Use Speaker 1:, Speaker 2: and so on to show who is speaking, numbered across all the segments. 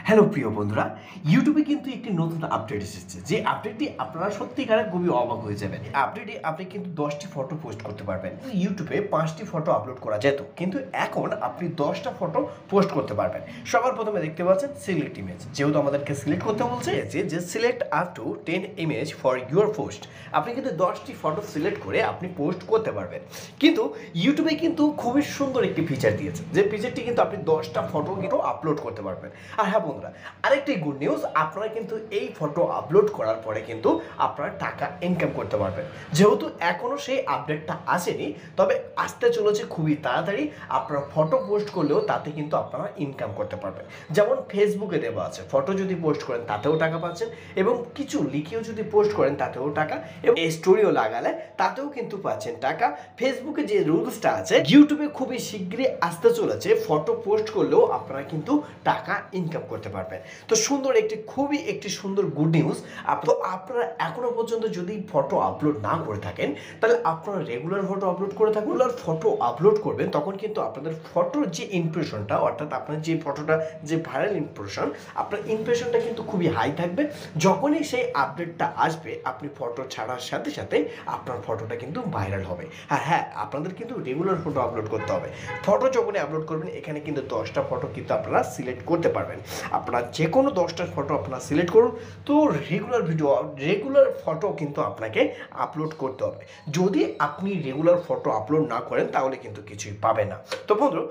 Speaker 1: Hello প্রিয় বন্ধুরা, ইউটিউবে কিন্তু একটি নতুন আপডেট এসেছে, যে আপডেটটি আপনারা সত্যিকারে খুবই অবাক হয়ে যাবেন। আপডেটে আপনি কিন্তু 10টি ফটো পোস্ট করতে পারবেন। ইউটিউবে 5টি ফটো আপলোড করা যেত, কিন্তু এখন আপনি 10টা ফটো পোস্ট করতে পারবেন। সবার প্রথমে দেখতে পাচ্ছেন সিলেক্ট ইমেজ। যেহেতু আমাদেরকে সিলেক্ট করতে বলছে যে select up to 10 image for your post, আপনি কিন্তু 10টি ফটো সিলেক্ট করে আপনি পোস্ট করতে পারবেন। কিন্তু ইউটিউবে কিন্তু খুবই সুন্দর একটি ফিচার দিয়েছে, যে ফিচারটি কিন্তু আপনি 10টা ফটো কিন্তু আপলোড করতে পারবেন। আর হ্যাঁ বন্ধুরা, আরেকটি গুড নিউজ, আপনারা কিন্তু এই ফটো আপলোড করার পরে কিন্তু আপনারা টাকা ইনকাম করতে পারবেন। যেহেতু এখনো সেই আপডেটটা আসেনি, তবে আসতে চলেছে খুবই তাড়াতাড়ি। আপনারা ফটো পোস্ট করলেও তাতে কিন্তু আপনারা ইনকাম করতে পারবেন। যেমন ফেসবুকে দেওয়া আছে, ফটো যদি পোস্ট করেন তাতেও টাকা পাচ্ছেন, এবং কিছু লিখেও যদি পোস্ট করেন তাতেও টাকা, এবং স্টোরিও লাগালে তাতেও কিন্তু পাচ্ছেন টাকা। ফেসবুকে যে রুলসটা আছে, ইউটিউবে খুবই শীঘ্রই আসতে চলেছে, ফটো পোস্ট করলেও আপনারা কিন্তু টাকা ইনকাম করতে পারবেন। তো সুন্দর খুবই একটি সুন্দর গুড নিউজ। তো আপনারা এখনো পর্যন্ত যদি ফটো আপলোড না করে থাকেন, তাহলে আপনারা রেগুলার ফটো আপলোড করে থাকুন। রেগুলার ফটো আপলোড করবেন, তখন কিন্তু আপনাদের ফটোর যে ইমপ্রেশনটা, অর্থাৎ আপনার যে ফটোটা যে ভাইরাল ইমপ্রেশন, আপনার ইমপ্রেশনটা কিন্তু খুবই হাই থাকবে। যখনই সেই আপডেটটা আসবে, আপনি ফটো ছাড়ার সাথে সাথে আপনার ফটোটা কিন্তু ভাইরাল হবে। আর হ্যাঁ, আপনাদের কিন্তু রেগুলার ফটো আপলোড করতে হবে। ফটো যখনই আপলোড করবেন, এখানে কিন্তু 10টা ফটো কিন্তু আপনারা সিলেক্ট করতে পারবেন। আপনারা যে কোনো 10টা ফটো আপনারা সিলেক্ট করুন। তো রেগুলার ফটো কিন্তু আপনাকে আপলোড করতে হবে। যদি আপনি রেগুলার ফটো আপলোড না করেন, তাহলে কিন্তু কিছুই পাবে না। তো বন্ধু,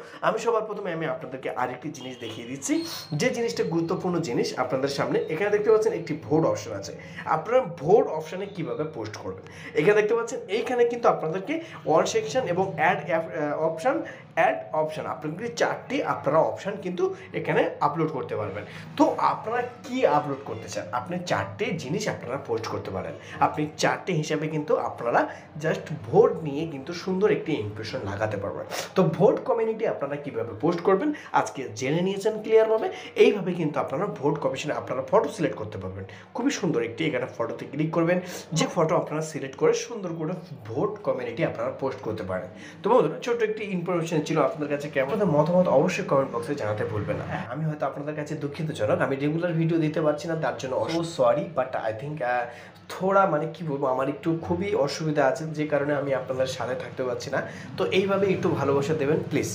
Speaker 1: সবার প্রথমে আপনাদেরকে আরেকটি জিনিস দেখিয়ে দিচ্ছি, যে জিনিসটা গুরুত্বপূর্ণ জিনিস আপনাদের সামনে। এখানে দেখতে পাচ্ছেন একটি ভোট অপশন আছে। আপনারা ভোট অপশানে কিভাবে পোস্ট করবেন, এখানে দেখতে পাচ্ছেন। এইখানে কিন্তু আপনাদেরকে অল সেকশন এবং অ্যাড অপশান আপনাদের 4টি আপনারা অপশান কিন্তু এখানে আপলোড করতে পারবেন। তো আপনারা কি আপলোড করতে চান, আপনি 4টে জিনিস আপনারা পোস্ট করতে পারেন। আপনি 4টে হিসাবে কিন্তু আপনারা জাস্ট ভোট নিয়ে কিন্তু সুন্দর একটি ইমপ্রেশন লাগাতে পারবেন। তো ভোট কমিউনিটি আপনারা কিভাবে পোস্ট করবেন আজকে জেনে নিয়েছেন ক্লিয়ারভাবে। এইভাবে কিন্তু আপনারা ভোট কমিশনে আপনারা ফটো সিলেক্ট করতে পারবেন। খুবই সুন্দর একটি, এখানে ফটোতে ক্লিক করবেন, যে ফটো আপনারা সিলেক্ট করে সুন্দর করে ভোট কমিউনিটি আপনারা পোস্ট করতে পারেন। তো বন্ধুরা, ছোট্ট একটি ইনফরমেশন ছিল আপনাদের কাছে। কেমন মতামত অবশ্যই কমেন্ট বক্সে জানাতে ভুলবেন না। আমি হয়তো আপনাদের কাছে দুঃখিতজনক, আমি রেগুলার ভিডিও দিতে পারছি না, তার জন্য সরি। বাট আই থিঙ্ক থোড়া কি বলবো, আমার একটু খুবই অসুবিধা আছে, যে কারণে আমি আপনাদের সাথে থাকতে পারছি না। তো এইভাবে একটু ভালোবাসা দেবেন প্লিজ।